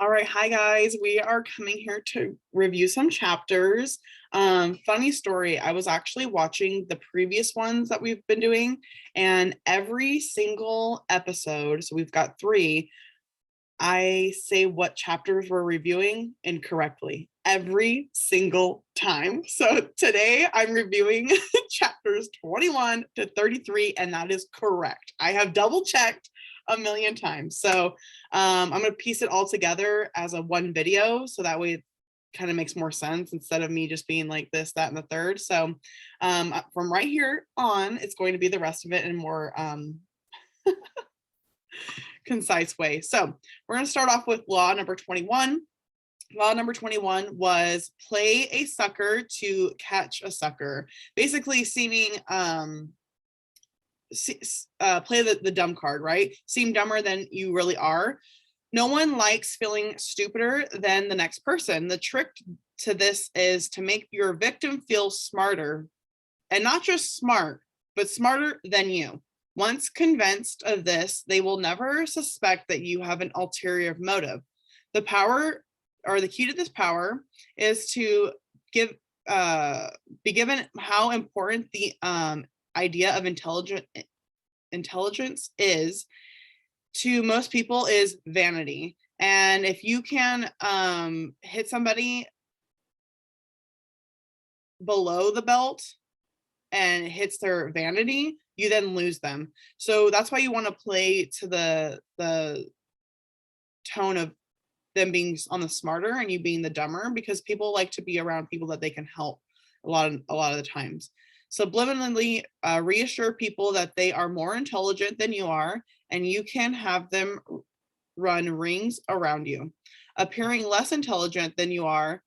All right, hi guys. We are coming here to review some chapters. Funny story, I was actually watching the previous ones that we've been doing, and every single episode, so we've got 3, I say what chapters we're reviewing incorrectly every single time. So today I'm reviewing chapters 21 to 33, and that is correct. I have double checked a million times. So I'm going to piece it all together as a one video. So that way it kind of makes more sense instead of me just being like this, that, and the third. So from right here on, it's going to be the rest of it in a more concise way. So we're going to start off with law number 21. Law number 21 was play a sucker to catch a sucker. Basically seeming play the dumb card, right? Seem dumber than you really are. No one likes feeling stupider than the next person. The trick to this is to make your victim feel smarter, and not just smart, but smarter than you. Once convinced of this, they will never suspect that you have an ulterior motive. The power, or the key to this power, is to be given how important the idea of intelligence is to most people is vanity. And if you can hit somebody below the belt and it hits their vanity, you then lose them. So that's why you want to play to the tone of them being on the smarter and you being the dumber, because people like to be around people that they can help a lot of the times. Subliminally reassure people that they are more intelligent than you are, and you can have them run rings around you. Appearing less intelligent than you are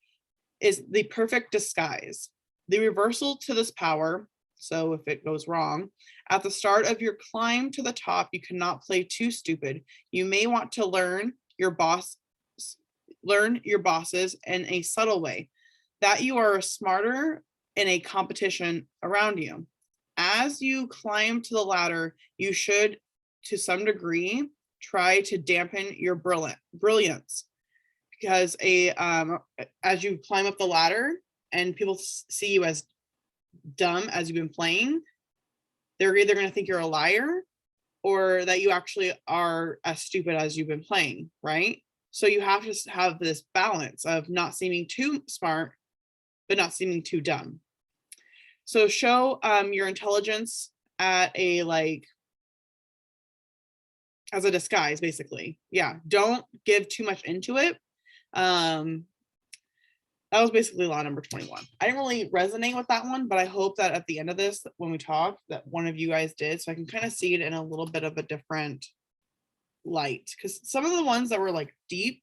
is the perfect disguise. The reversal to this power, so if it goes wrong, at the start of your climb to the top, you cannot play too stupid. You may want to learn your bosses in a subtle way, that you are smarter in a competition around you. As you climb to the ladder, you should, to some degree, try to dampen your brilliance, because as you climb up the ladder and people see you as dumb as you've been playing, they're either going to think you're a liar or that you actually are as stupid as you've been playing, right? So you have to have this balance of not seeming too smart, but not seeming too dumb. So show your intelligence at a as a disguise, basically. Yeah, don't give too much into it. That was basically law number 21. I didn't really resonate with that one, but I hope that at the end of this, when we talk, that one of you guys did, so I can kind of see it in a little bit of a different light. Because some of the ones that were like deep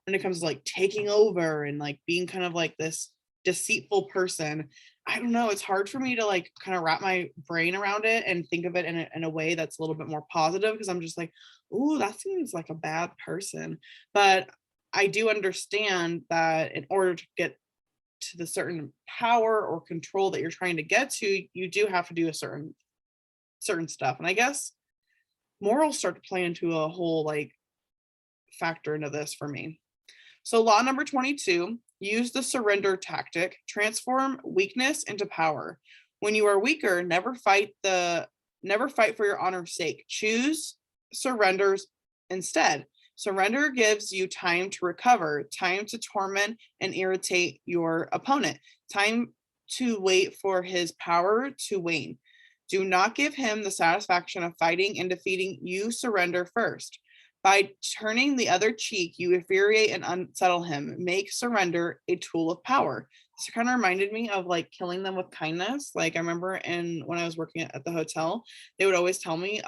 when it comes to like taking over and like being kind of like this deceitful person, I don't know, it's hard for me to like kind of wrap my brain around it and think of it in a way that's a little bit more positive, because I'm just like, ooh, that seems like a bad person. But I do understand that in order to get to the certain power or control that you're trying to get to, you do have to do a certain stuff. And I guess morals start to play into a whole like factor into this for me. So law number 22, use the surrender tactic. Transform weakness into power. When you are weaker, never fight for your honor's sake. Choose surrenders instead. Surrender gives you time to recover, time to torment and irritate your opponent, time to wait for his power to wane. Do not give him the satisfaction of fighting and defeating. You surrender first. By turning the other cheek, you infuriate and unsettle him. Make surrender a tool of power. This kind of reminded me of like killing them with kindness. Like I remember when I was working at the hotel, they would always tell me,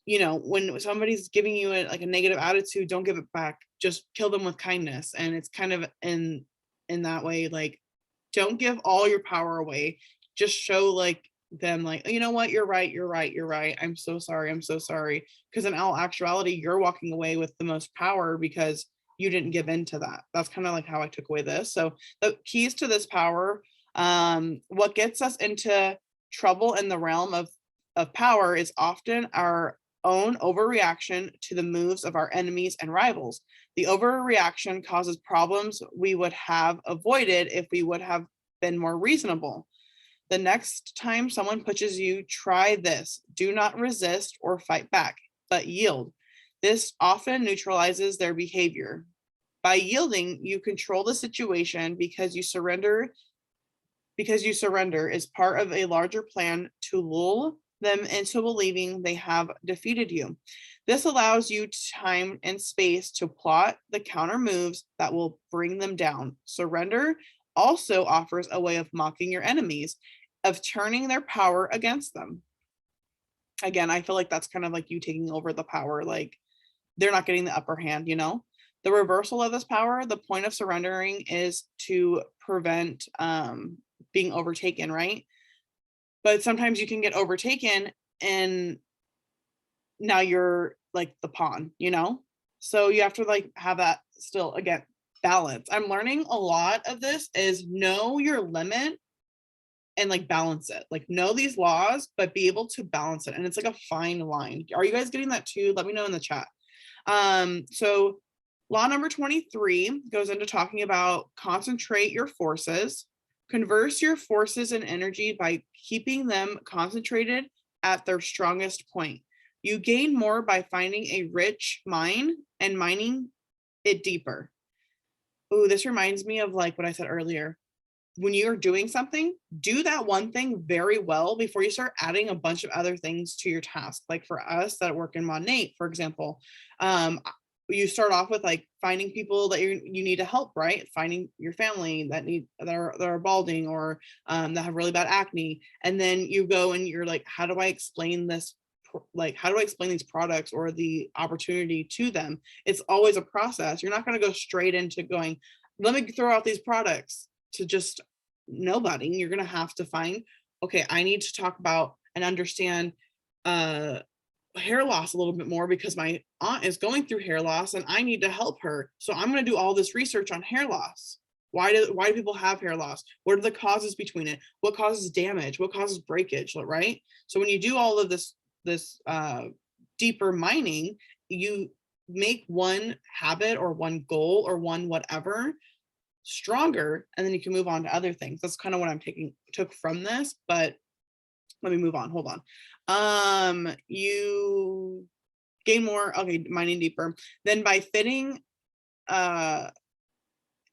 when somebody's giving you a negative attitude, don't give it back. Just kill them with kindness. And it's kind of in that way, like, don't give all your power away. Just show like them like, you know what, you're right. I'm so sorry. Because in all actuality, you're walking away with the most power because you didn't give in to that. That's kind of like how I took away this. So the keys to this power, what gets us into trouble in the realm of power is often our own overreaction to the moves of our enemies and rivals. The overreaction causes problems we would have avoided if we would have been more reasonable. The next time someone pushes you, try this. Do not resist or fight back, but yield. This often neutralizes their behavior. By yielding, you control the situation because you surrender is part of a larger plan to lull them into believing they have defeated you. This allows you time and space to plot the counter moves that will bring them down. Surrender also offers a way of mocking your enemies, of turning their power against them. Again, I feel like that's kind of like you taking over the power, like they're not getting the upper hand, you know? The reversal of this power, the point of surrendering is to prevent being overtaken, right? But sometimes you can get overtaken and now you're like the pawn, you know? So you have to like have that still, again, balance. I'm learning a lot of this is know your limit and like balance it. Like know these laws, but be able to balance it. And it's like a fine line. Are you guys getting that too? Let me know in the chat. So law number 23 goes into talking about concentrate your forces, converse your forces and energy by keeping them concentrated at their strongest point. You gain more by finding a rich mine and mining it deeper. Ooh, this reminds me of like what I said earlier. When you're doing something, do that one thing very well before you start adding a bunch of other things to your task. Like for us that work in Monate, for example, you start off with like finding people that you need to help, right? Finding your family that are balding or that have really bad acne. And then you go and you're like, how do I explain this? Like, how do I explain these products or the opportunity to them? It's always a process. You're not going to go straight into going, let me throw out these products to just nobody. You're going to have to find, okay, I need to talk about and understand hair loss a little bit more because my aunt is going through hair loss and I need to help her. So I'm going to do all this research on hair loss. Why do people have hair loss? What are the causes between it? What causes damage? What causes breakage, right? So when you do all of this deeper mining, you make one habit or one goal or one whatever stronger, and then you can move on to other things. That's kind of what I'm took from this, but let me move on. Hold on. You gain more, okay, mining deeper. Then by fitting,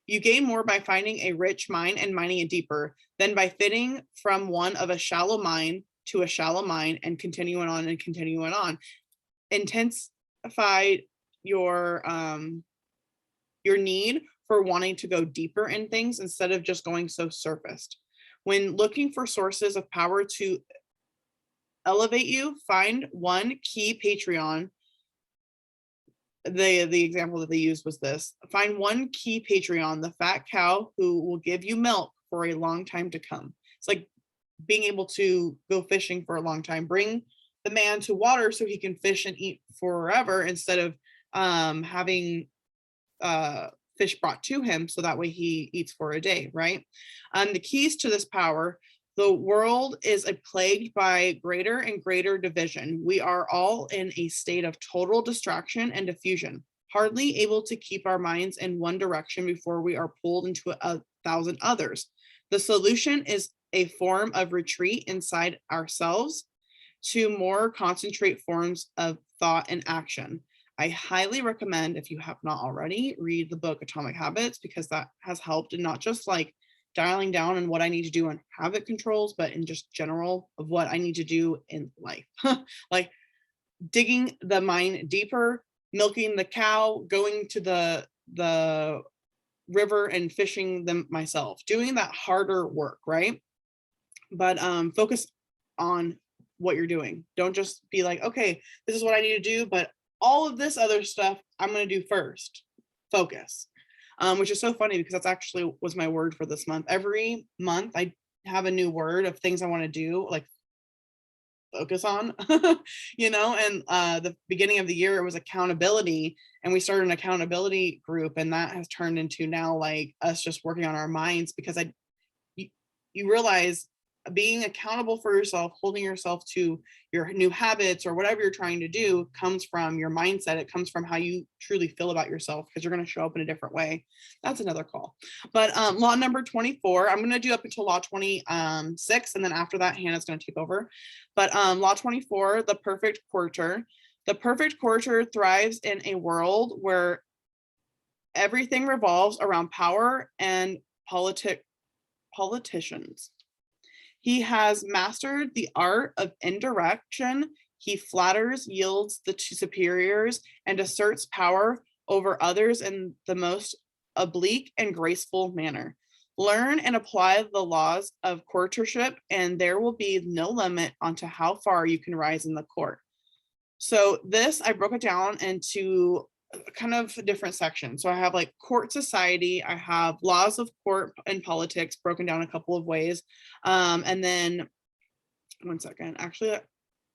you gain more by finding a rich mine and mining it deeper than by fitting from one of a shallow mine to a shallow mine and continuing on and continuing on. Intensify your need for wanting to go deeper in things instead of just going so surfaced. When looking for sources of power to elevate you, find one key Patreon. The example that they used was this. Find one key Patreon, the fat cow who will give you milk for a long time to come. It's like being able to go fishing for a long time. Bring the man to water so he can fish and eat forever instead of having fish brought to him so that way he eats for a day, right? The keys to this power: the world is plagued by greater and greater division. We are all in a state of total distraction and diffusion, hardly able to keep our minds in one direction before we are pulled into a thousand others. The solution is a form of retreat inside ourselves to more concentrate forms of thought and action. I highly recommend, if you have not already, read the book Atomic Habits, because that has helped in not just like dialing down on what I need to do on habit controls, but in just general of what I need to do in life. Like digging the mine deeper, milking the cow, going to the river and fishing them myself, doing that harder work, right? But focus on what you're doing. Don't just be like, okay, this is what I need to do, but all of this other stuff I'm going to do first. Focus. Which is so funny because that's actually was my word for this month. Every month I have a new word of things I want to do, like focus on, you know, and the beginning of the year it was accountability, and we started an accountability group, and that has turned into now like us just working on our minds, because you realize being accountable for yourself, holding yourself to your new habits or whatever you're trying to do comes from your mindset. It comes from how you truly feel about yourself, because you're going to show up in a different way. That's another call. But law number 24, I'm going to do up until law 26, and then after that, Hannah's going to take over. But law 24, the perfect courter. The perfect courter thrives in a world where everything revolves around power and politicians. He has mastered the art of indirection. He flatters, yields to superiors, and asserts power over others in the most oblique and graceful manner. Learn and apply the laws of courtship, and there will be no limit onto how far you can rise in the court. So this, I broke it down into kind of different sections. So I have like court society, I have laws of court and politics broken down a couple of ways. And then one second, actually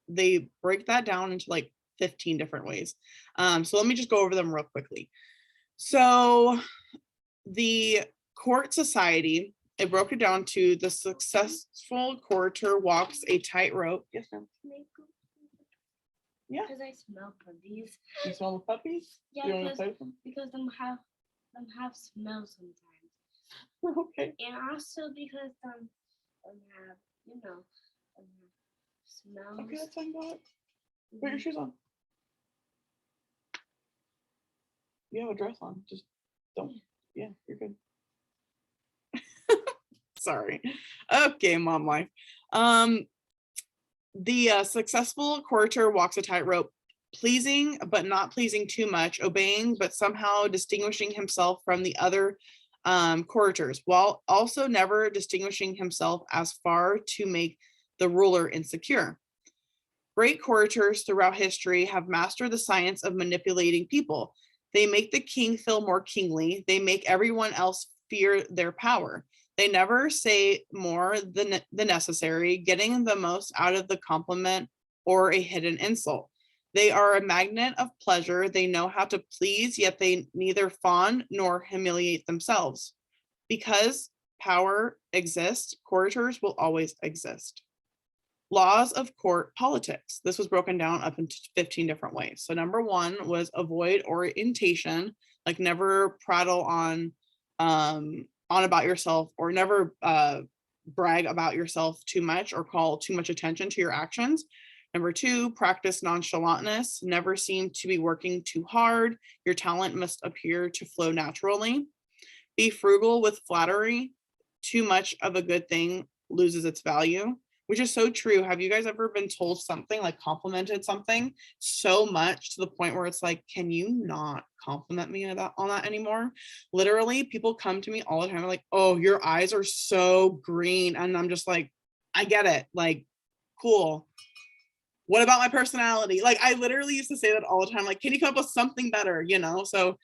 they break that down into like 15 different ways. So let me just go over them real quickly. So the court society, it broke it down to the successful courter walks a tightrope. Yes, ma'am. Yeah. Because I smell puppies. You smell the puppies? Yeah, you want to play with them? because them have smell sometimes. Okay. And also because them have, smells. Okay, that's fine. Go ahead. Put your shoes on. You have a dress on. Just don't. Yeah, you're good. Sorry. Okay, mom life. The successful courter walks a tightrope, pleasing but not pleasing too much, obeying but somehow distinguishing himself from the other courters, while also never distinguishing himself as far to make the ruler insecure. Great courters throughout history have mastered the science of manipulating people. They make the king feel more kingly. They make everyone else fear their power. They never say more than the necessary, getting the most out of the compliment or a hidden insult. They are a magnet of pleasure. They know how to please, yet they neither fawn nor humiliate themselves. Because power exists, courtiers will always exist. Laws of court politics. This was broken down up into 15 different ways. So number one was avoid orientation, like never prattle on about yourself, or never brag about yourself too much or call too much attention to your actions. Number two, practice nonchalantness. Never seem to be working too hard. Your talent must appear to flow naturally. Be frugal with flattery. Too much of a good thing loses its value, which is so true. Have you guys ever been told something, like complimented something so much to the point where it's like, can you not compliment me on that anymore? Literally, people come to me all the time like, oh, your eyes are so green. And I'm just like, I get it. Like, cool. What about my personality? Like, I literally used to say that all the time. Like, can you come up with something better? So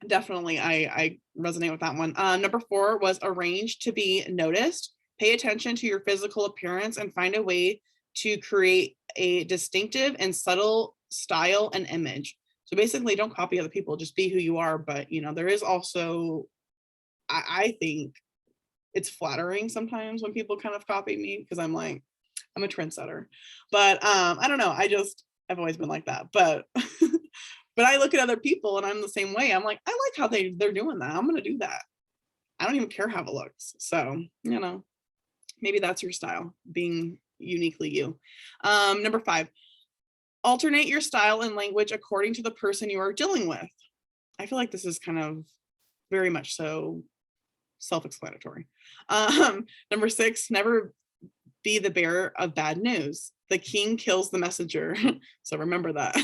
definitely I resonate with that one. Number four was arrange to be noticed. Pay attention to your physical appearance and find a way to create a distinctive and subtle style and image. So basically, don't copy other people, just be who you are. But, there is also, I think it's flattering sometimes when people kind of copy me, because I'm like, I'm a trendsetter. But I don't know. I've always been like that. But but I look at other people and I'm the same way. I'm like, I like how they're doing that. I'm going to do that. I don't even care how it looks. So, maybe that's your style, being uniquely you. Number five, alternate your style and language according to the person you are dealing with. I feel like this is kind of very much so self-explanatory. Number six, never be the bearer of bad news. The king kills the messenger. So remember that.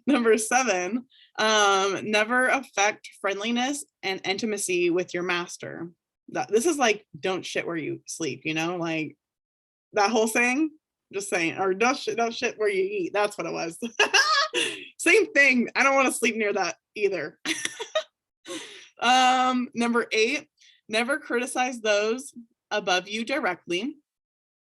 Number seven, never affect friendliness and intimacy with your master. This is like, don't shit where you sleep, like that whole saying, just saying, or don't shit where you eat. That's what it was. Same thing. I don't want to sleep near that either. Number eight, never criticize those above you directly.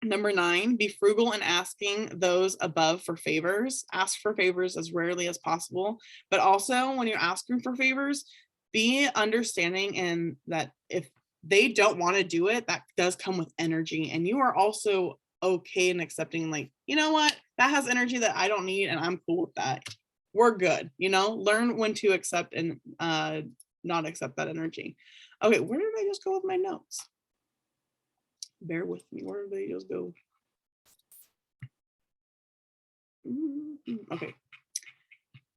Number nine, be frugal in asking those above for favors. Ask for favors as rarely as possible, but also when you're asking for favors, be understanding in that if they don't want to do it, that does come with energy. And you are also okay in accepting, like, you know what, that has energy that I don't need, and I'm cool with that. We're good, learn when to accept and not accept that energy. Okay, where did I just go with my notes? Bear with me. Where did they just go? Okay.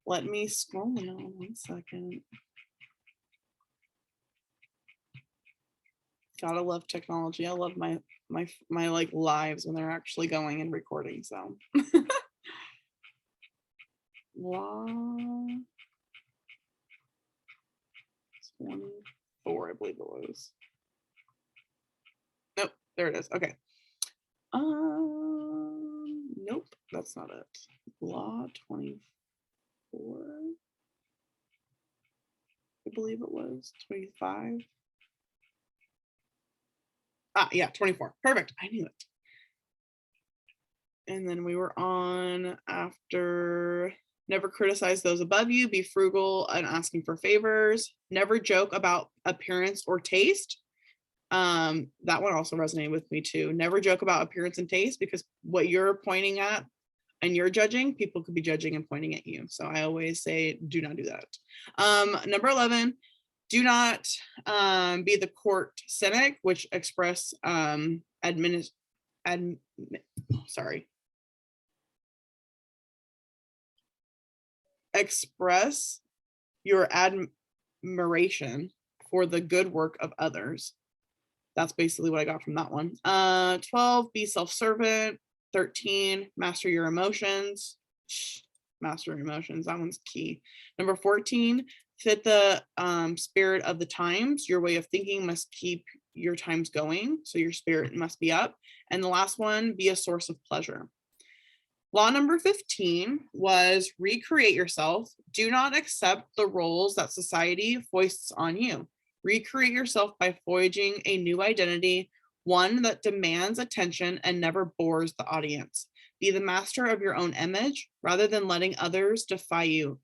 Let me scroll down 1 second. Gotta love technology. I love my like lives when they're actually going and recording. So law 24, I believe it was. Nope, there it is. Okay. Nope, that's not it. Law 24. I believe it was 25. Yeah, 24. Perfect. I knew it. And then we were on after never criticize those above you, be frugal and asking for favors, never joke about appearance or taste. That one also resonated with me too. Never joke about appearance and taste, because what you're pointing at and you're judging, people could be judging and pointing at you. So I always say, do not do that. Number 11, do not be the court cynic, which express express your admiration for the good work of others. That's basically what I got from that one. 12, be self-servant. 13, master your emotions. Master your emotions, that one's key. Number 14, fit the spirit of the times. Your way of thinking must keep your times going, so your spirit must be up. And the last one, be a source of pleasure. Law number 15 was recreate yourself. Do not accept the roles that society foists on you. Recreate yourself by forging a new identity, one that demands attention and never bores the audience. Be the master of your own image rather than letting others defy you.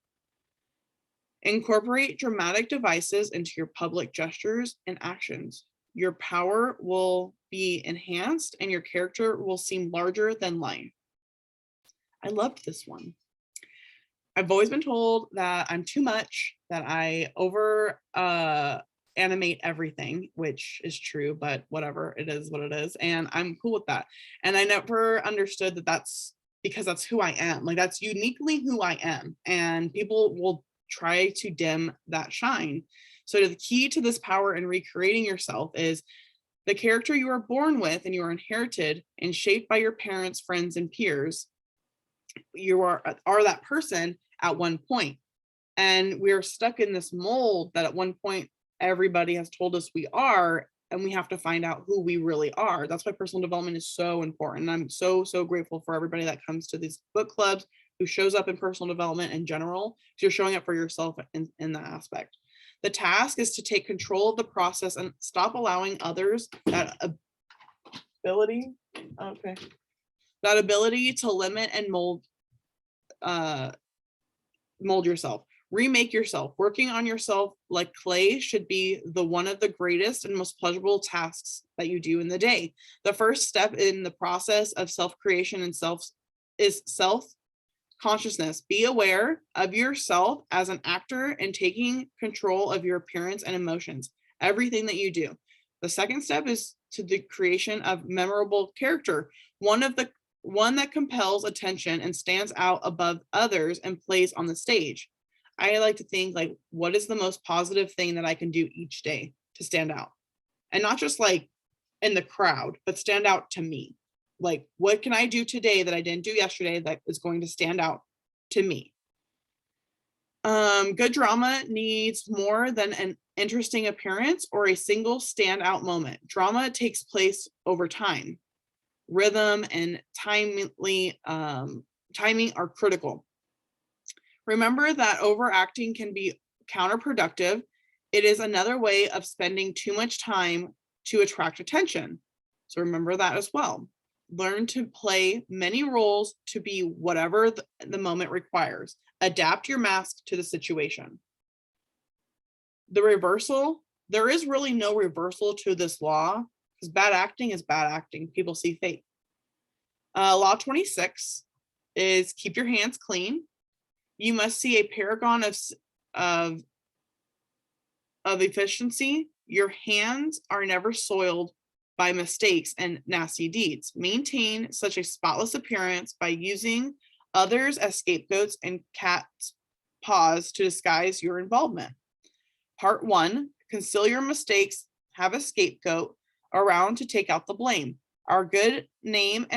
Incorporate dramatic devices into your public gestures and actions. Your power will be enhanced and your character will seem larger than life. I loved this one. I've always been told that I'm too much, that I over animate everything, which is true, but whatever, it is what it is. And I'm cool with that. And I never understood that that's because that's who I am. Like, that's uniquely who I am. And people will try to dim that shine. So the key to this power in recreating yourself is the character you are born with and you are inherited and shaped by your parents, friends, and peers. You are that person at one point. And we're stuck in this mold that at one point everybody has told us we are, and we have to find out who we really are. That's why personal development is so important. I'm so grateful for everybody that comes to these book clubs, who shows up in personal development in general, because you're showing up for yourself in that aspect. The task is to take control of the process and stop allowing others that ability to limit and mold yourself. Remake yourself. Working on yourself like clay should be one of the greatest and most pleasurable tasks that you do in the day. The first step in the process of self-creation and self-consciousness. Be aware of yourself as an actor and taking control of your appearance and emotions, everything that you do. The second step is to the creation of memorable character, one that compels attention and stands out above others and plays on the stage. I like to think, like, what is the most positive thing that I can do each day to stand out? And not just like in the crowd, but stand out to me. Like, what can I do today that I didn't do yesterday that is going to stand out to me? Good drama needs more than an interesting appearance or a single standout moment. Drama takes place over time. Rhythm and timing are critical. Remember that overacting can be counterproductive. It is another way of spending too much time to attract attention. So remember that as well. Learn to play many roles to be whatever the moment requires. Adapt your mask to the situation. The reversal there is really no reversal to this law, because bad acting is bad acting. People see fate. Law 26 is keep your hands clean. You must see a paragon of efficiency. Your hands are never soiled by mistakes and nasty deeds. Maintain such a spotless appearance by using others as scapegoats and cat's paws to disguise your involvement. Part 1, conceal your mistakes, have a scapegoat around to take out the blame. Our good name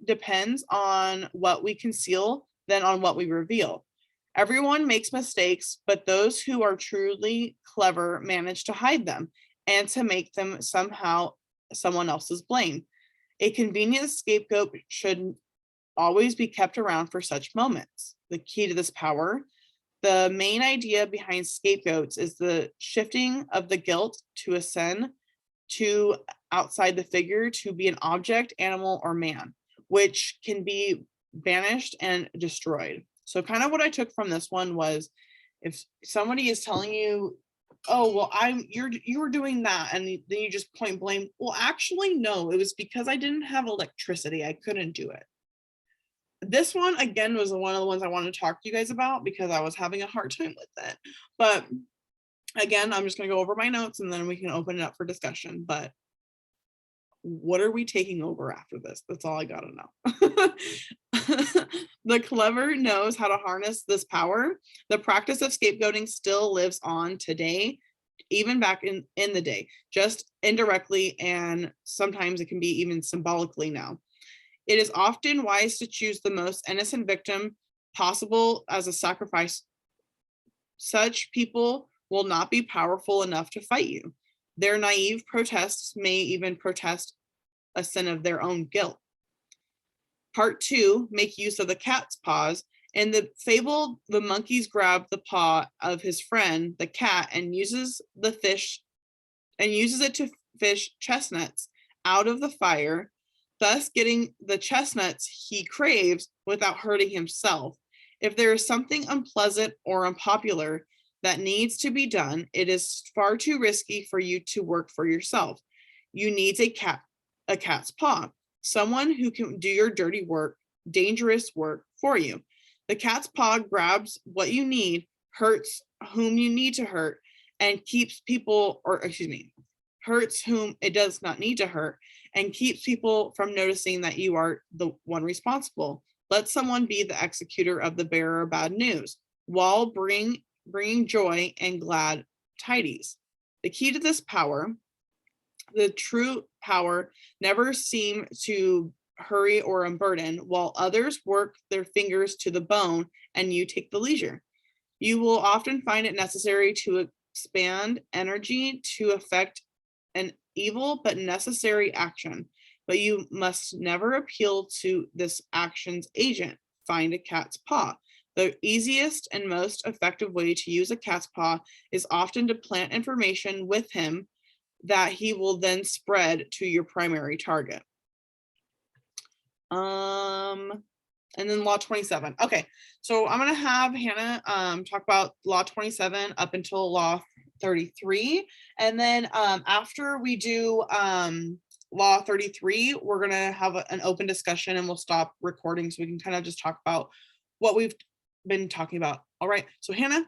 depends on what we conceal than on what we reveal. Everyone makes mistakes, but those who are truly clever manage to hide them and to make them somehow someone else's blame. A convenient scapegoat should always be kept around for such moments. The key to this power, the main idea behind scapegoats is the shifting of the guilt to ascend to outside the figure to be an object, animal, or man, which can be banished and destroyed. So kind of what I took from this one was, if somebody is telling you, oh, well, you were doing that, and then you just point blame. Well, actually, no, it was because I didn't have electricity. I couldn't do it. This one, again, was one of the ones I wanted to talk to you guys about because I was having a hard time with it. But again, I'm just going to go over my notes and then we can open it up for discussion. But what are we taking over after this? That's all I got to know. The clever knows how to harness this power. The practice of scapegoating still lives on today, even back in the day, just indirectly, and sometimes it can be even symbolically now. It is often wise to choose the most innocent victim possible as a sacrifice. Such people will not be powerful enough to fight you. Their naive protests may even protest a sin of their own guilt. Part 2, make use of the cat's paws. In the fable, the monkeys grab the paw of his friend, the cat, and uses it to fish chestnuts out of the fire, thus getting the chestnuts he craves without hurting himself. If there is something unpleasant or unpopular that needs to be done, it is far too risky for you to work for yourself. You need a cat's paw, someone who can do your dirty work, dangerous work for you. The cat's paw grabs what you need, hurts whom you need to hurt, and hurts whom it does not need to hurt, and keeps people from noticing that you are the one responsible. Let someone be the executor of the bearer of bad news, while bringing joy and glad tidings. The key to this power, the true power, never seem to hurry or unburden, while others work their fingers to the bone and you take the leisure. You will often find it necessary to expand energy to effect an evil but necessary action, but you must never appeal to this action's agent. Find a cat's paw. The easiest and most effective way to use a cat's paw is often to plant information with him that he will then spread to your primary target. And then law 27. Okay, so I'm gonna have Hannah talk about law 27 up until law 33, and then after we do law 33, we're gonna have an open discussion and we'll stop recording so we can kind of just talk about what we've been talking about. All right, so Hannah,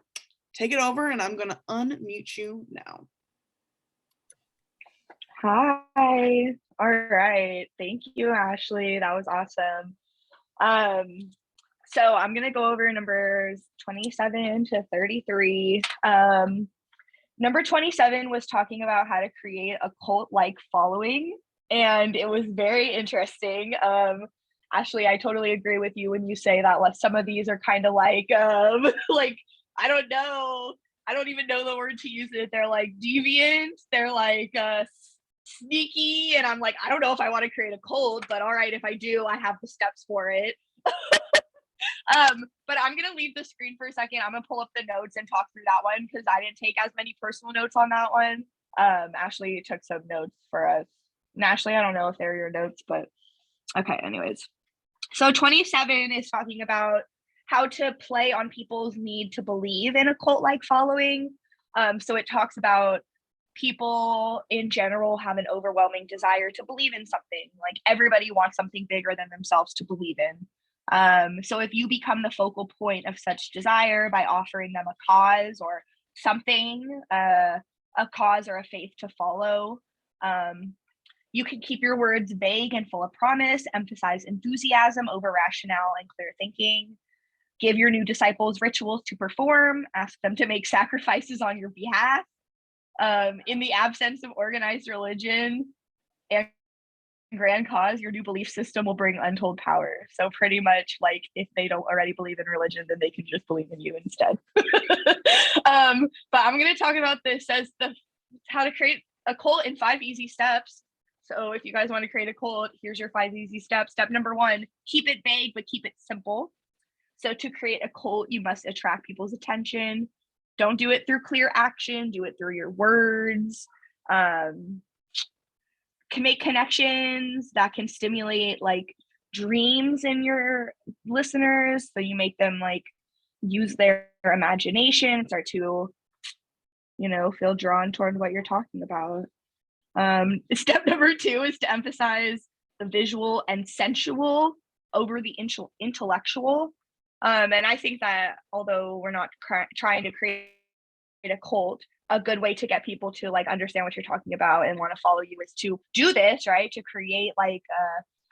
take it over and I'm gonna unmute you now. Hi. All right. Thank you, Ashley. That was awesome. So I'm going to go over numbers 27 to 33. Number 27 was talking about how to create a cult-like following, and it was very interesting. Ashley, I totally agree with you when you say that some of these are kind of like I don't know. I don't even know the word to use it. They're like deviant. They're like sneaky, and I'm like, I don't know if I want to create a cult, but all right, if I do, I have the steps for it. But I'm gonna leave the screen for a second. I'm gonna pull up the notes and talk through that one because I didn't take as many personal notes on that one. Ashley took some notes for us. And Ashley, I don't know if they're your notes, but okay, anyways. So 27 is talking about how to play on people's need to believe in a cult-like following. So it talks about people in general have an overwhelming desire to believe in something. Like everybody wants something bigger than themselves to believe in. So if you become the focal point of such desire by offering them a cause or something, a cause or a faith to follow, you can keep your words vague and full of promise, emphasize enthusiasm over rationale and clear thinking, give your new disciples rituals to perform, ask them to make sacrifices on your behalf. In the absence of organized religion and grand cause, your new belief system will bring untold power. So pretty much like if they don't already believe in religion, then they can just believe in you instead. But I'm going to talk about this as how to create a cult in 5 easy steps. So if you guys want to create a cult, here's your 5 easy steps. Step number 1, keep it vague, but keep it simple. So to create a cult, you must attract people's attention. Don't do it through clear action, do it through your words. Can make connections that can stimulate like dreams in your listeners. So you make them like use their imagination, start to, feel drawn toward what you're talking about. Step number 2 is to emphasize the visual and sensual over the intellectual. And I think that although we're not trying to create a cult, a good way to get people to like understand what you're talking about and want to follow you is to do this, right? To create like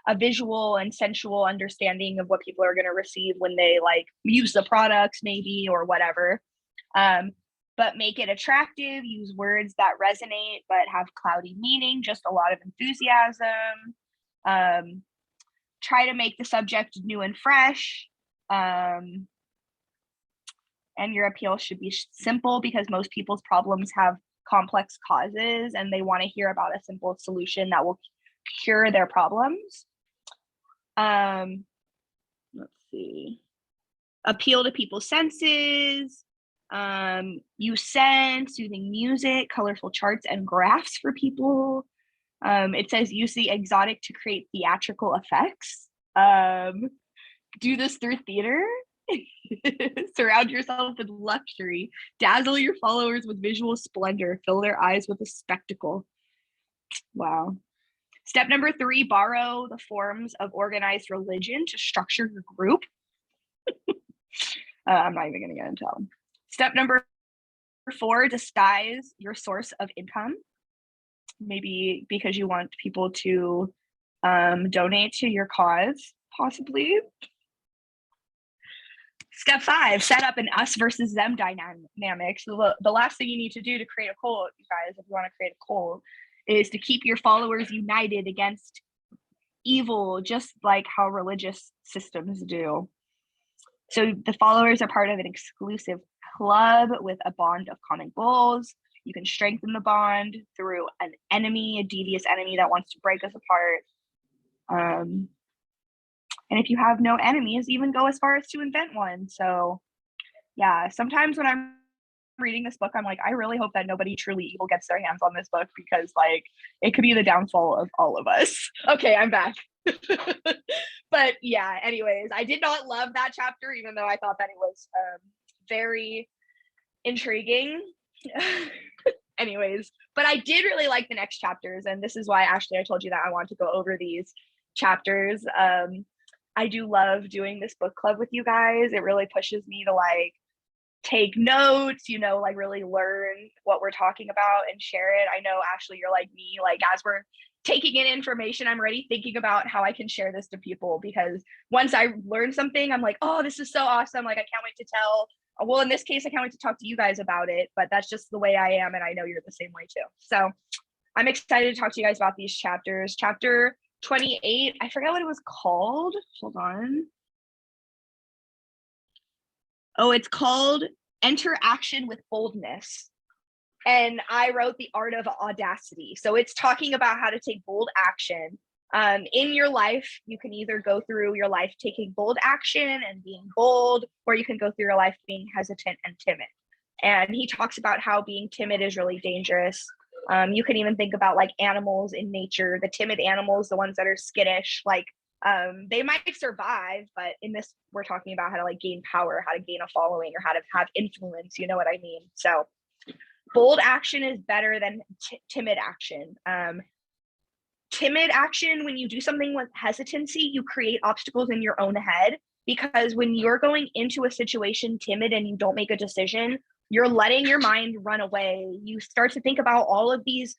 a visual and sensual understanding of what people are going to receive when they like use the products maybe or whatever. But make it attractive, use words that resonate but have cloudy meaning, just a lot of enthusiasm. Try to make the subject new and fresh. And your appeal should be simple because most people's problems have complex causes and they want to hear about a simple solution that will cure their problems. Let's see. Appeal to people's senses. Use scent, soothing music, colorful charts and graphs for people. It says use the exotic to create theatrical effects. Do this through theater. Surround yourself with luxury. Dazzle your followers with visual splendor. Fill their eyes with a spectacle. Wow. Step number 3, borrow the forms of organized religion to structure your group. I'm not even going to get into them. Step number 4, disguise your source of income. Maybe because you want people to donate to your cause, possibly. Step 5, set up an us versus them dynamic. So the last thing you need to do to create a cult, you guys, if you want to create a cult, is to keep your followers united against evil, just like how religious systems do. So the followers are part of an exclusive club with a bond of common goals. You can strengthen the bond through an enemy, a devious enemy that wants to break us apart. And if you have no enemies, even go as far as to invent one. So yeah, sometimes when I'm reading this book, I'm like, I really hope that nobody truly evil gets their hands on this book because like it could be the downfall of all of us. Okay, I'm back. But yeah, anyways, I did not love that chapter, even though I thought that it was very intriguing. Anyways, but I did really like the next chapters. And this is why, Ashley, I told you that I want to go over these chapters. I do love doing this book club with you guys. It really pushes me to like take notes, like really learn what we're talking about and share it. I know, Ashley, you're like me, like as we're taking in information, I'm already thinking about how I can share this to people because once I learn something, I'm like, oh, this is so awesome. Like, I can't wait to tell. Well, in this case, I can't wait to talk to you guys about it, but that's just the way I am. And I know you're the same way too. So I'm excited to talk to you guys about these chapters. Chapter 28, I forget what it was called. Hold on. Oh, it's called Enter Action with Boldness. And I wrote The Art of Audacity. So it's talking about how to take bold action. In your life, you can either go through your life taking bold action and being bold, or you can go through your life being hesitant and timid. And he talks about how being timid is really dangerous. You can even think about like animals in nature, the timid animals, the ones that are skittish, like They might survive, but in this, we're talking about how to like gain power, how to gain a following, or how to have influence. You know what I mean? So bold action is better than timid action. Timid action, when you do something with hesitancy, you create obstacles in your own head, because when you're going into a situation timid and you don't make a decision, you're letting your mind run away. You start to think about all of these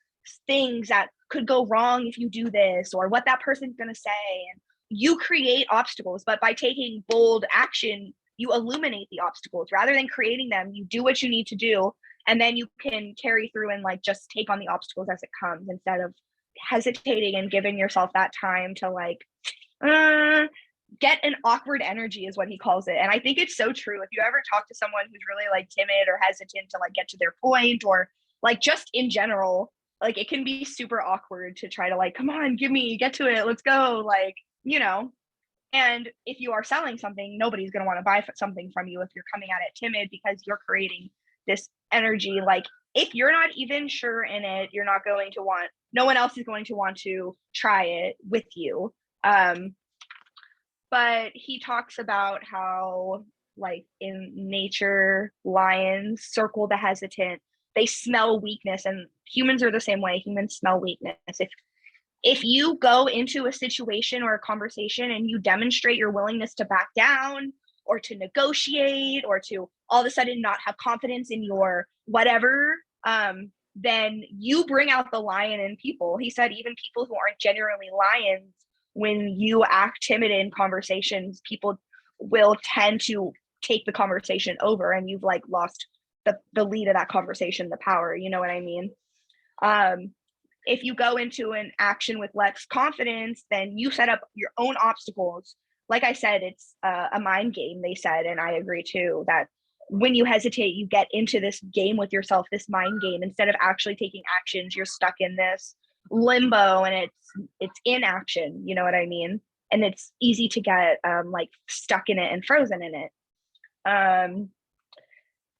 things that could go wrong if you do this, or what that person's going to say, and you create obstacles. But by taking bold action, you illuminate the obstacles rather than creating them. You do what you need to do, and then you can carry through and like just take on the obstacles as it comes, instead of hesitating and giving yourself that time to like get an awkward energy, is what he calls it. And I think it's so true. If you ever talk to someone who's really like timid or hesitant to like get to their point, or like just in general, like it can be super awkward to try to like, come on, get to it, let's go, like, you know. And if you are selling something, nobody's going to want to buy something from you if you're coming at it timid, because you're creating this energy. Like if you're not even sure in it, you're not going to want, no one else is going to want to try it with you. But he talks about how like in nature, lions circle the hesitant. They smell weakness, and humans are the same way. Humans smell weakness. If you go into a situation or a conversation and you demonstrate your willingness to back down, or to negotiate, or to all of a sudden not have confidence in your whatever, then you bring out the lion in people. He said even people who aren't genuinely lions, when you act timid in conversations, people will tend to take the conversation over, and you've like lost the lead of that conversation, the power, you know what I mean? If you go into an action with less confidence, then you set up your own obstacles. Like I said, it's a mind game, they said, and I agree too, that when you hesitate, you get into this game with yourself, this mind game. Instead of actually taking actions, you're stuck in this limbo, and it's inaction, you know what I mean? And it's easy to get like stuck in it and frozen in it.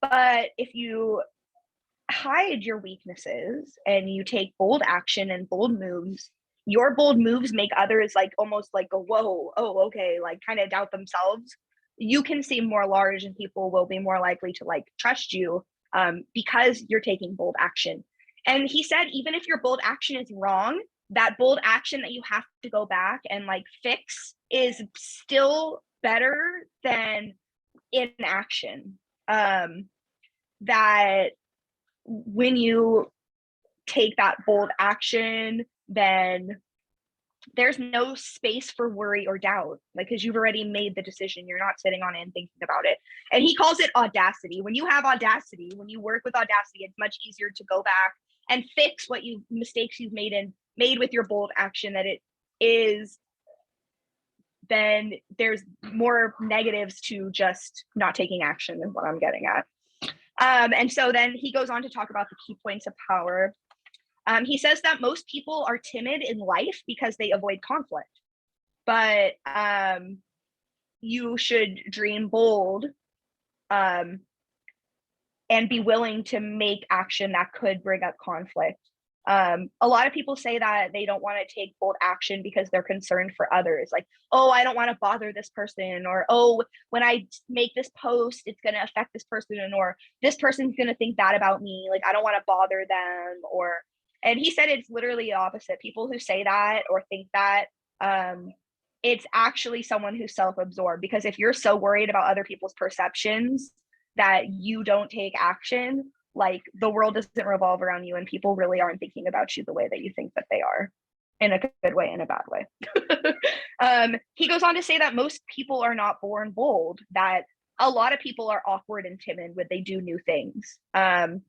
But if you hide your weaknesses and you take bold action and bold moves, your bold moves make others like almost like go, whoa, oh, okay, like kind of doubt themselves. You can seem more large, and people will be more likely to like trust you because you're taking bold action. And he said, even if your bold action is wrong, that bold action that you have to go back and like fix is still better than inaction. That when you take that bold action, then there's no space for worry or doubt, like, because you've already made the decision. You're not sitting on it and thinking about it. And he calls it audacity. When you have audacity, when you work with audacity, it's much easier to go back and fix what mistakes you've made with your bold action that it is. Then there's more negatives to just not taking action, is what I'm getting at. And so then he goes on to talk about the key points of power. He says that most people are timid in life because they avoid conflict, but you should dream bold and be willing to make action that could bring up conflict. A lot of people say that they don't want to take bold action because they're concerned for others. Like, oh, I don't want to bother this person, or, oh, when I make this post, it's going to affect this person, or this person's going to think that about me. Like, I don't want to bother them. And he said it's literally the opposite. People who say that or think that, it's actually someone who's self-absorbed, because if you're so worried about other people's perceptions that you don't take action, like the world doesn't revolve around you, and people really aren't thinking about you the way that you think that they are, in a good way and a bad way. He goes on to say that most people are not born bold, that a lot of people are awkward and timid when they do new things. And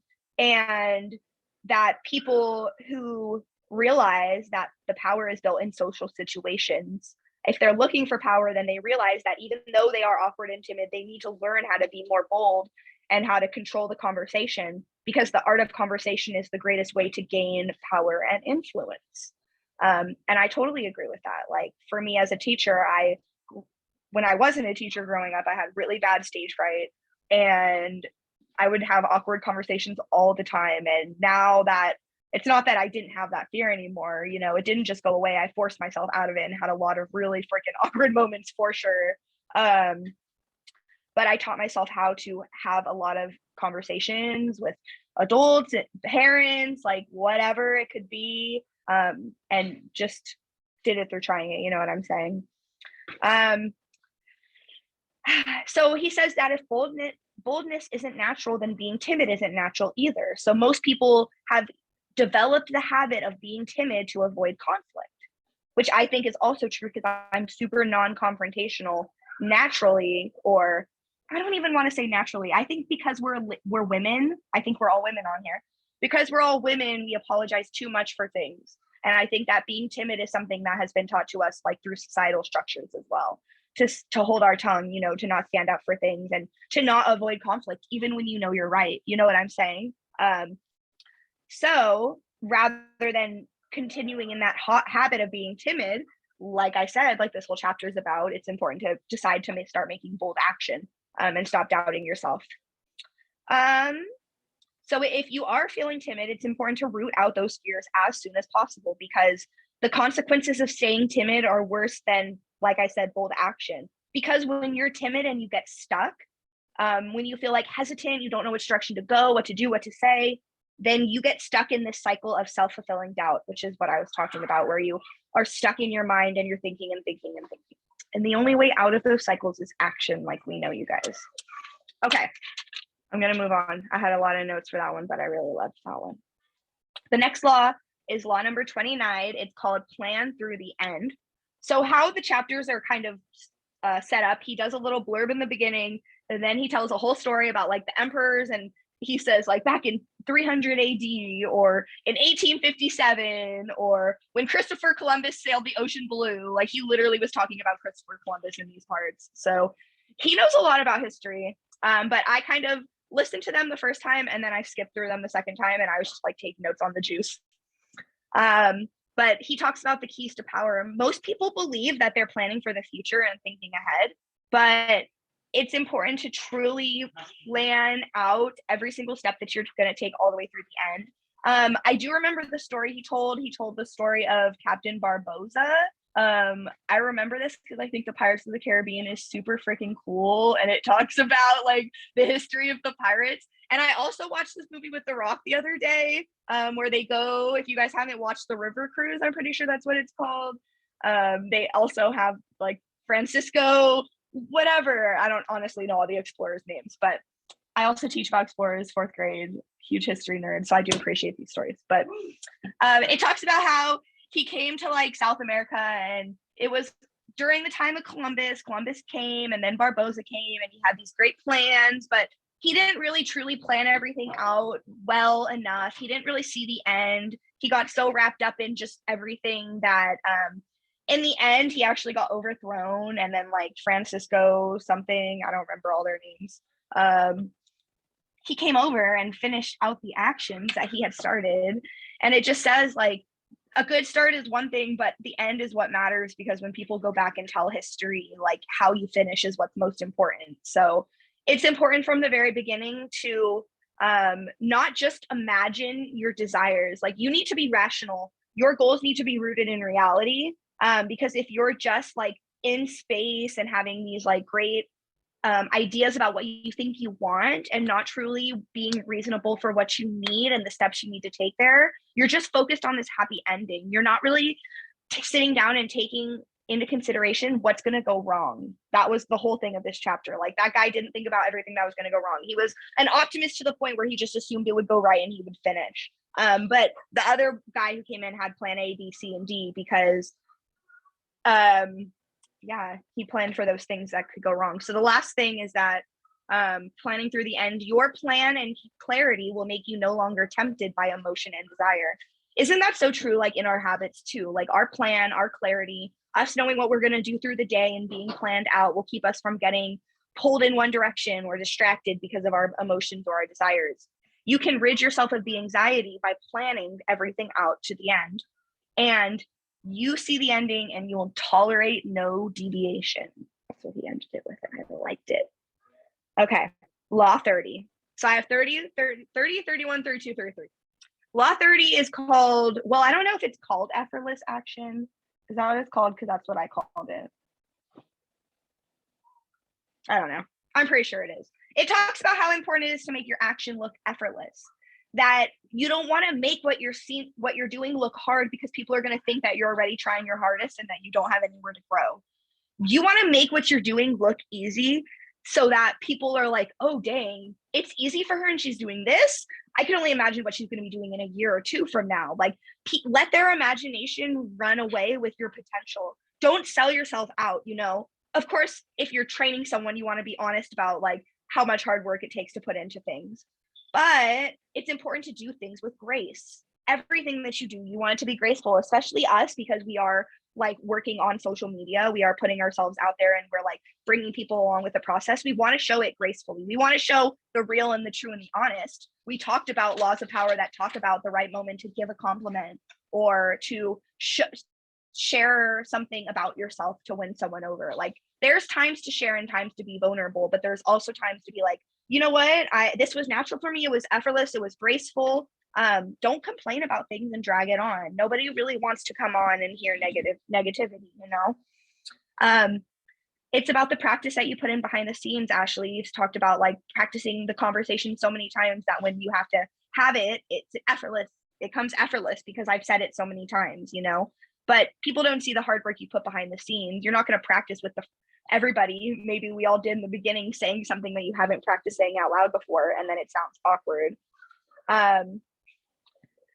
that people who realize that the power is built in social situations, if they're looking for power, then they realize that even though they are awkward and timid, they need to learn how to be more bold and how to control the conversation, because the art of conversation is the greatest way to gain power and influence. And I totally agree with that. Like for me as a teacher, when I wasn't a teacher growing up, I had really bad stage fright, and I would have awkward conversations all the time. And now that it's not that I didn't have that fear anymore. You know, it didn't just go away. I forced myself out of it and had a lot of really freaking awkward moments for sure. But I taught myself how to have a lot of conversations with adults, parents, like whatever it could be, and just did it through trying it. You know what I'm saying? So he says that if boldness isn't natural, then being timid isn't natural either. So most people have developed the habit of being timid to avoid conflict, which I think is also true because I'm super non-confrontational naturally, or I don't even want to say naturally. I think because we're women, I think we're all women on here. Because we're all women, we apologize too much for things. And I think that being timid is something that has been taught to us like through societal structures as well. To hold our tongue, you know, to not stand up for things and to not avoid conflict, even when you know you're right. You know what I'm saying? So rather than continuing in that hot habit of being timid, like I said, like this whole chapter is about, it's important to decide to start making bold action and stop doubting yourself. So if you are feeling timid, it's important to root out those fears as soon as possible, because the consequences of staying timid are worse than, like I said, bold action. Because when you're timid and you get stuck, when you feel like hesitant, you don't know which direction to go, what to do, what to say, then you get stuck in this cycle of self-fulfilling doubt, which is what I was talking about, where you are stuck in your mind and you're thinking and thinking and thinking. And the only way out of those cycles is action, like we know, you guys. Okay, I'm going to move on. I had a lot of notes for that one, but I really loved that one. The next law is law number 29. It's called plan through the end. So how the chapters are kind of set up, he does a little blurb in the beginning, and then he tells a whole story about like the emperors, and he says like back in 300 AD or in 1857 or when Christopher Columbus sailed the ocean blue. Like he literally was talking about Christopher Columbus in these parts. So he knows a lot about history, but I kind of listened to them the first time and then I skipped through them the second time, and I was just like taking notes on the juice. But he talks about the keys to power. Most people believe that they're planning for the future and thinking ahead, but it's important to truly plan out every single step that you're going to take all the way through the end. I do remember the story he told. He told the story of Captain Barboza. I remember this because I think the Pirates of the Caribbean is super freaking cool, and it talks about like the history of the pirates. And I also watched this movie with The Rock the other day, where they go, if you guys haven't watched The River Cruise, I'm pretty sure that's what it's called. They also have like Francisco, whatever. I don't honestly know all the explorers' names, but I also teach about explorers, fourth grade, huge history nerd, so I do appreciate these stories. But it talks about how he came to like South America, and it was during the time of Columbus. Columbus came, and then Barboza came, and he had these great plans, but he didn't really truly plan everything out well enough. He didn't really see the end. He got so wrapped up in just everything that in the end, he actually got overthrown. And then like Francisco something, I don't remember all their names. He came over and finished out the actions that he had started. And it just says like, a good start is one thing, but the end is what matters, because when people go back and tell history, like how you finish is what's most important. So it's important from the very beginning to not just imagine your desires. Like you need to be rational. Your goals need to be rooted in reality. Because if you're just like in space and having these like great ideas about what you think you want and not truly being reasonable for what you need and the steps you need to take there, you're just focused on this happy ending. You're not really sitting down and taking into consideration what's going to go wrong. That was the whole thing of this chapter. Like that guy didn't think about everything that was going to go wrong. He was an optimist to the point where he just assumed it would go right and he would finish. But the other guy who came in had plan A, B, C, and D, because he planned for those things that could go wrong. So the last thing is that planning through the end, your plan and clarity will make you no longer tempted by emotion and desire. Isn't that so true? Like in our habits too, like our plan, our clarity, us knowing what we're going to do through the day and being planned out will keep us from getting pulled in one direction or distracted because of our emotions or our desires. You can rid yourself of the anxiety by planning everything out to the end, and you see the ending and you will tolerate no deviation. That's what he ended it with, and I liked it. Okay, law 30. So I have 30, 31, 32, 33. Law 30 is called, well, I don't know if it's called effortless action. Is that what it's called? Because that's what I called it. I don't know. I'm pretty sure it is. It talks about how important it is to make your action look effortless. That you don't want to make what you're doing look hard because people are going to think that you're already trying your hardest and that you don't have anywhere to grow. You want to make what you're doing look easy so that people are like, oh, dang, it's easy for her and she's doing this. I can only imagine what she's going to be doing in a year or two from now. Like, let their imagination run away with your potential. Don't sell yourself out, you know? Of course, if you're training someone, you want to be honest about like how much hard work it takes to put into things. But it's important to do things with grace. Everything that you do, you want it to be graceful, especially us, because we are like working on social media. We are putting ourselves out there and we're like bringing people along with the process. We want to show it gracefully. We want to show the real and the true and the honest. We talked about laws of power that talk about the right moment to give a compliment or to share something about yourself to win someone over. Like, there's times to share and times to be vulnerable, but there's also times to be like, you know what, this was natural for me. It was effortless. It was graceful. Don't complain about things and drag it on. Nobody really wants to come on and hear negativity, you know? It's about the practice that you put in behind the scenes. Ashley, you've talked about like practicing the conversation so many times that when you have to have it, it's effortless. It comes effortless because I've said it so many times, you know? But people don't see the hard work you put behind the scenes. You're not going to practice with everybody. Maybe we all did in the beginning, saying something that you haven't practiced saying out loud before, and then it sounds awkward.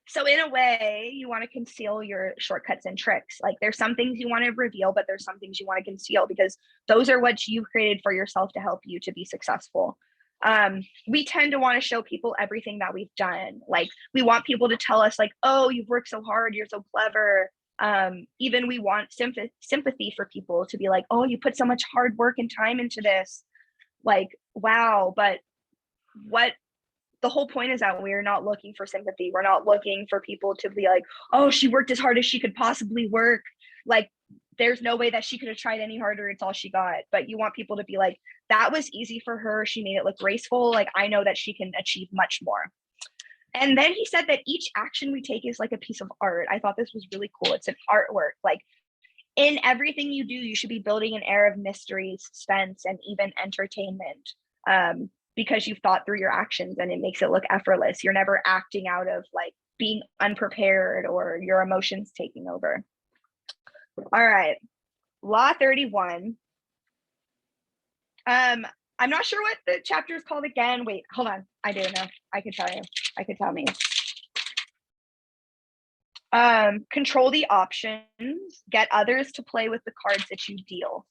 So in a way, you want to conceal your shortcuts and tricks. Like, there's some things you want to reveal, but there's some things you want to conceal because those are what you've created for yourself to help you to be successful. We tend to want to show people everything that we've done. Like, we want people to tell us like, oh, you've worked so hard, you're so clever. Even we want sympathy for people to be like, oh, you put so much hard work and time into this. Like, wow. But what the whole point is that we're not looking for sympathy. We're not looking for people to be like, oh, she worked as hard as she could possibly work. Like, there's no way that she could have tried any harder. It's all she got. But you want people to be like, that was easy for her. She made it look graceful. Like, I know that she can achieve much more. And then he said that each action we take is like a piece of art. I thought this was really cool. It's an artwork. Like, in everything you do, you should be building an air of mystery, suspense, and even entertainment. Because you've thought through your actions and it makes it look effortless. You're never acting out of like being unprepared or your emotions taking over. All right, Law 31. I'm not sure what the chapter is called again. Wait, hold on. I do know. I can tell you. I could tell me. Control the options. Get others to play with the cards that you deal.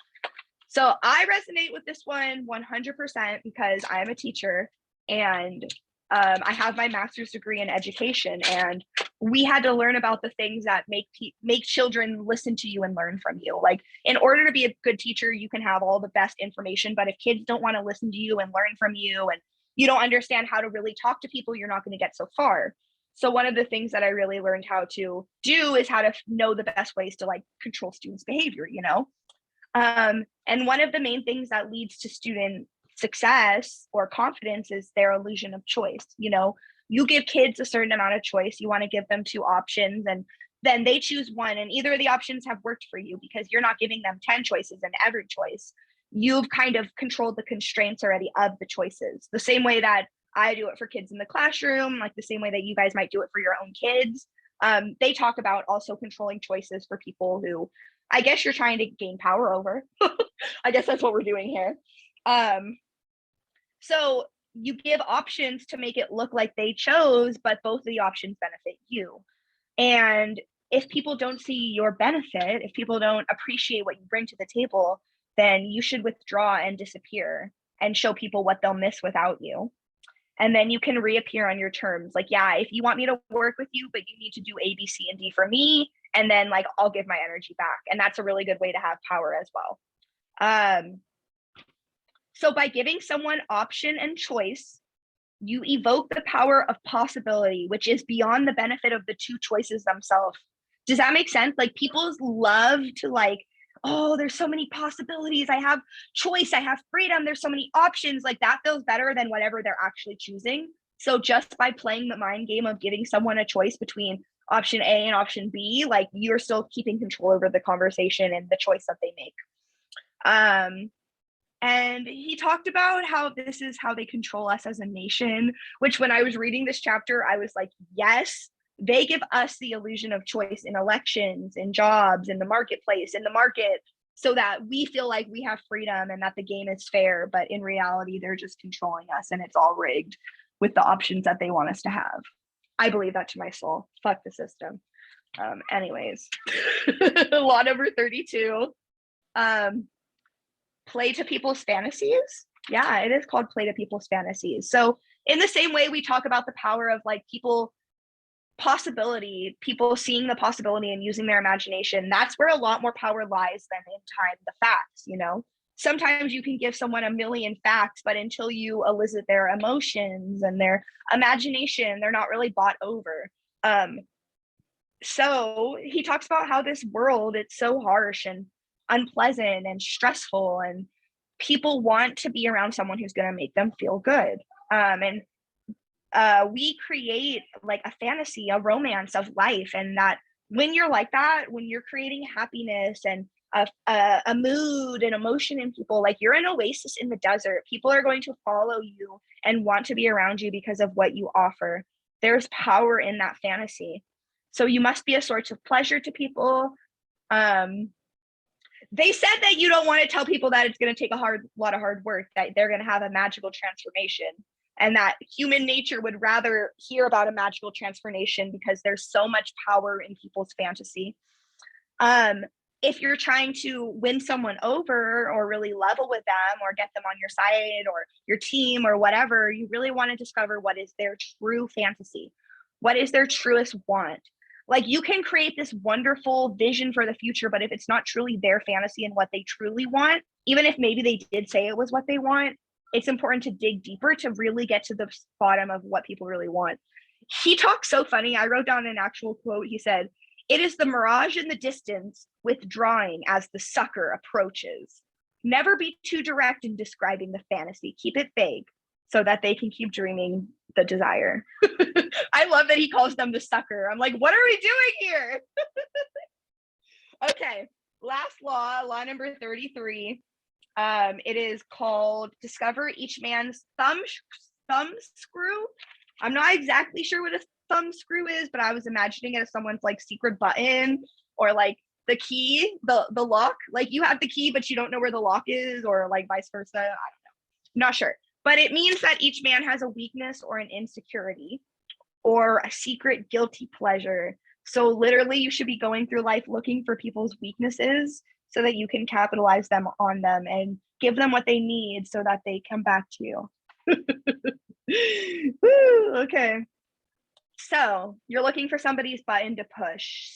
So I resonate with this one 100% because I'm a teacher and I have my master's degree in education, and we had to learn about the things that make children listen to you and learn from you. Like, in order to be a good teacher, you can have all the best information, but if kids don't want to listen to you and learn from you, and you don't understand how to really talk to people, you're not going to get so far. So one of the things that I really learned how to do is how to know the best ways to like control students' behavior, you know? And one of the main things that leads to student success or confidence is their illusion of choice. You know, you give kids a certain amount of choice. You want to give them 2 options, and then they choose one, and either of the options have worked for you because you're not giving them 10 choices in every choice. You've kind of controlled the constraints already of the choices. The same way that I do it for kids in the classroom, like the same way that you guys might do it for your own kids. They talk about also controlling choices for people who I guess you're trying to gain power over. I guess that's what we're doing here. So you give options to make it look like they chose, but both of the options benefit you. And if people don't see your benefit, if people don't appreciate what you bring to the table, then you should withdraw and disappear and show people what they'll miss without you. And then you can reappear on your terms. Like, yeah, if you want me to work with you, but you need to do A, B, C, and D for me, and then like I'll give my energy back. And that's a really good way to have power as well. So by giving someone option and choice, you evoke the power of possibility, which is beyond the benefit of the 2 choices themselves. Does that make sense? Like, people love to like, oh, there's so many possibilities. I have choice. I have freedom. There's so many options. Like, that feels better than whatever they're actually choosing. So just by playing the mind game of giving someone a choice between option A and option B, like you're still keeping control over the conversation and the choice that they make. And he talked about how this is how they control us as a nation, which when I was reading this chapter, I was like, yes, they give us the illusion of choice in elections, in jobs, in the marketplace, in the market, so that we feel like we have freedom and that the game is fair. But in reality, they're just controlling us and it's all rigged with the options that they want us to have. I believe that to my soul. Fuck the system. Anyways, law number 32. Play to people's fantasies. Yeah, it is called play to people's fantasies. So in the same way we talk about the power of like people seeing the possibility and using their imagination, that's where a lot more power lies than in time the facts, you know. Sometimes you can give someone a million facts, but until you elicit their emotions and their imagination, they're not really bought over. So he talks about how this world, it's so harsh and unpleasant and stressful, and people want to be around someone who's going to make them feel good. And we create like a fantasy, a romance of life, and that when you're like that, when you're creating happiness and a mood and emotion in people, like you're an oasis in the desert. People are going to follow you and want to be around you because of what you offer. There's power in that fantasy. So you must be a source of pleasure to people. They said that you don't want to tell people that it's going to take a lot of hard work, that they're going to have a magical transformation, and that human nature would rather hear about a magical transformation because there's so much power in people's fantasy. If you're trying to win someone over or really level with them or get them on your side or your team or whatever, you really want to discover what is their true fantasy. What is their truest want? Like you can create this wonderful vision for the future, but if it's not truly their fantasy and what they truly want, even if maybe they did say it was what they want, it's important to dig deeper to really get to the bottom of what people really want. He talks so funny. I wrote down an actual quote. He said, "It is the mirage in the distance withdrawing as the sucker approaches. Never be too direct in describing the fantasy. Keep it vague so that they can keep dreaming the desire." I love that he calls them the sucker. I'm like, what are we doing here? Okay, last law number 33. It is called discover each man's thumb screw. I'm not exactly sure what a thumb screw is, but I was imagining it as someone's like secret button or like the key, the lock. Like you have the key, but you don't know where the lock is, or like vice versa. I don't know. I'm not sure. But it means that each man has a weakness or an insecurity or a secret guilty pleasure. So literally you should be going through life looking for people's weaknesses so that you can capitalize them on them and give them what they need so that they come back to you. Woo, okay. So you're looking for somebody's button to push.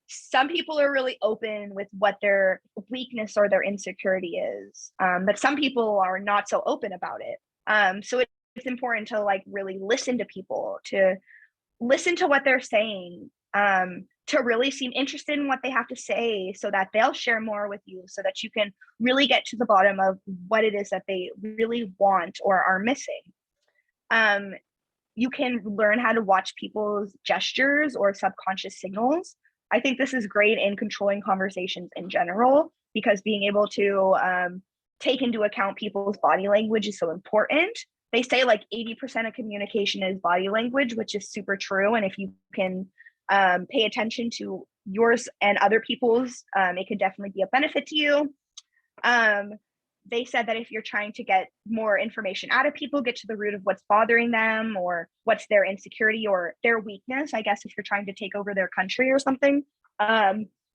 Some people are really open with what their weakness or their insecurity is, but some people are not so open about it. So it's important to like really listen to people, to listen to what they're saying, to really seem interested in what they have to say so that they'll share more with you so that you can really get to the bottom of what it is that they really want or are missing. You can learn how to watch people's gestures or subconscious signals. I think this is great in controlling conversations in general, because being able to take into account people's body language is so important. They say like 80% of communication is body language, which is super true. And if you can pay attention to yours and other people's, it could definitely be a benefit to you. They said that if you're trying to get more information out of people, get to the root of what's bothering them or what's their insecurity or their weakness, I guess if you're trying to take over their country or something,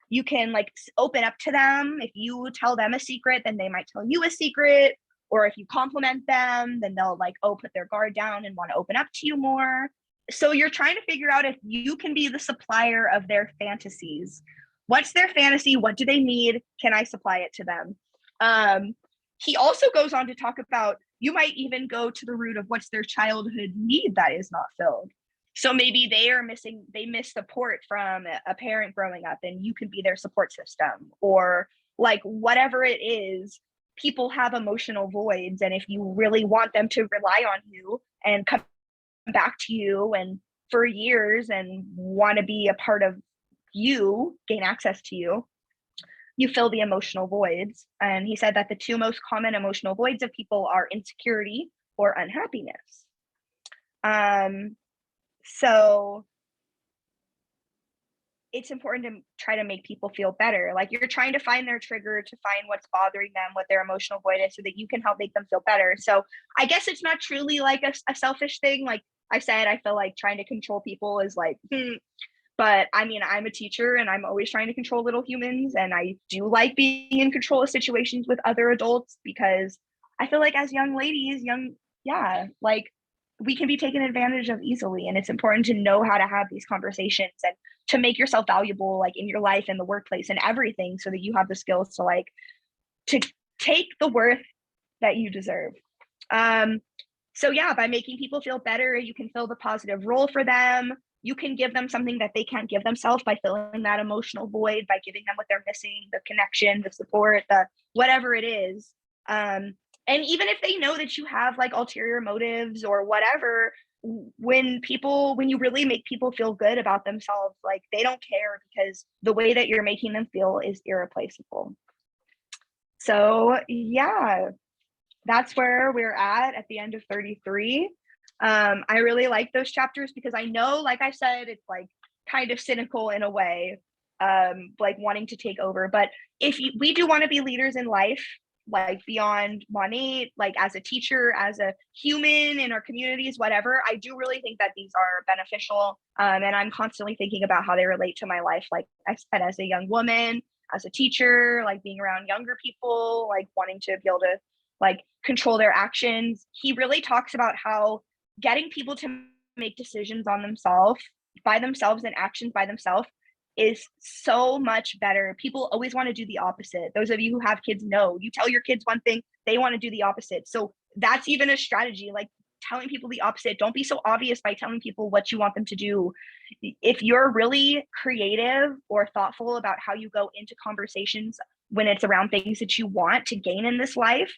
you can like open up to them. If you tell them a secret, then they might tell you a secret. Or if you compliment them, then they'll like, put their guard down and want to open up to you more. So you're trying to figure out if you can be the supplier of their fantasies. What's their fantasy? What do they need? Can I supply it to them? He also goes on to talk about, you might even go to the root of what's their childhood need that is not filled. So maybe they miss support from a parent growing up, and you can be their support system, or like whatever it is. People have emotional voids, and if you really want them to rely on you and come back to you and for years and want to be a part of you, gain access to you, you fill the emotional voids. And he said that the two most common emotional voids of people are insecurity or unhappiness. So it's important to try to make people feel better. Like you're trying to find their trigger, to find what's bothering them, what their emotional void is, so that you can help make them feel better. So I guess it's not truly like a selfish thing. Like I said, I feel like trying to control people is like, but I mean, I'm a teacher and I'm always trying to control little humans. And I do like being in control of situations with other adults, because I feel like as young ladies, like we can be taken advantage of easily. And it's important to know how to have these conversations and to make yourself valuable, like in your life and the workplace and everything, so that you have the skills to like to take the worth that you deserve. So yeah, by making people feel better, you can fill the positive role for them. You can give them something that they can't give themselves by filling that emotional void, by giving them what they're missing, the connection, the support, the whatever it is. And even if they know that you have like ulterior motives or whatever, when you really make people feel good about themselves, like they don't care, because the way that you're making them feel is irreplaceable. So yeah, that's where we're at the end of 33. I really like those chapters because I know, like I said, it's like kind of cynical in a way, like wanting to take over. But we do want to be leaders in life, like beyond money, like as a teacher, as a human in our communities, whatever, I do really think that these are beneficial. And I'm constantly thinking about how they relate to my life. Like I said, as a young woman, as a teacher, like being around younger people, like wanting to be able to like control their actions. He really talks about how getting people to make decisions on themselves, by themselves, and actions by themselves is so much better. People always want to do the opposite. Those of you who have kids know, you tell your kids one thing, they want to do the opposite. So that's even a strategy, like telling people the opposite. Don't be so obvious by telling people what you want them to do. If you're really creative or thoughtful about how you go into conversations when it's around things that you want to gain in this life,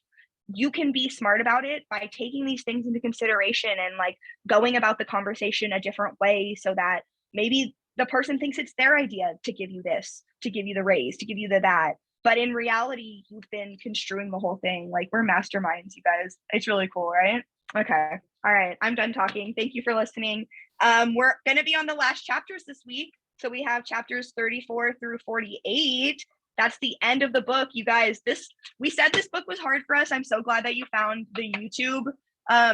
you can be smart about it by taking these things into consideration and like going about the conversation a different way, so that maybe the person thinks it's their idea to give you this, to give you the raise, to give you that. But in reality, you've been construing the whole thing. Like we're masterminds, you guys. It's really cool, right? Okay. All right. I'm done talking. Thank you for listening. We're going to be on the last chapters this week. So we have chapters 34 through 48. That's the end of the book, you guys. We said this book was hard for us. I'm so glad that you found the YouTube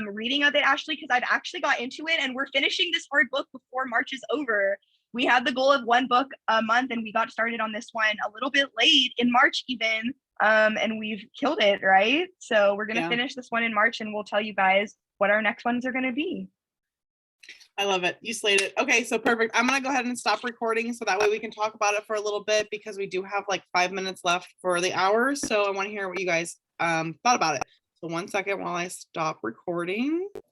reading of it, Ashley, because I've actually got into it, and we're finishing this hard book before March is over. We had the goal of one book a month, and we got started on this one a little bit late in March even, and we've killed it, right? So we're going to finish this one in March, and we'll tell you guys what our next ones are going to be. I love it. You slayed it. Okay, so perfect. I'm going to go ahead and stop recording so that way we can talk about it for a little bit, because we do have like 5 minutes left for the hour. So I want to hear what you guys thought about it. So 1 second while I stop recording.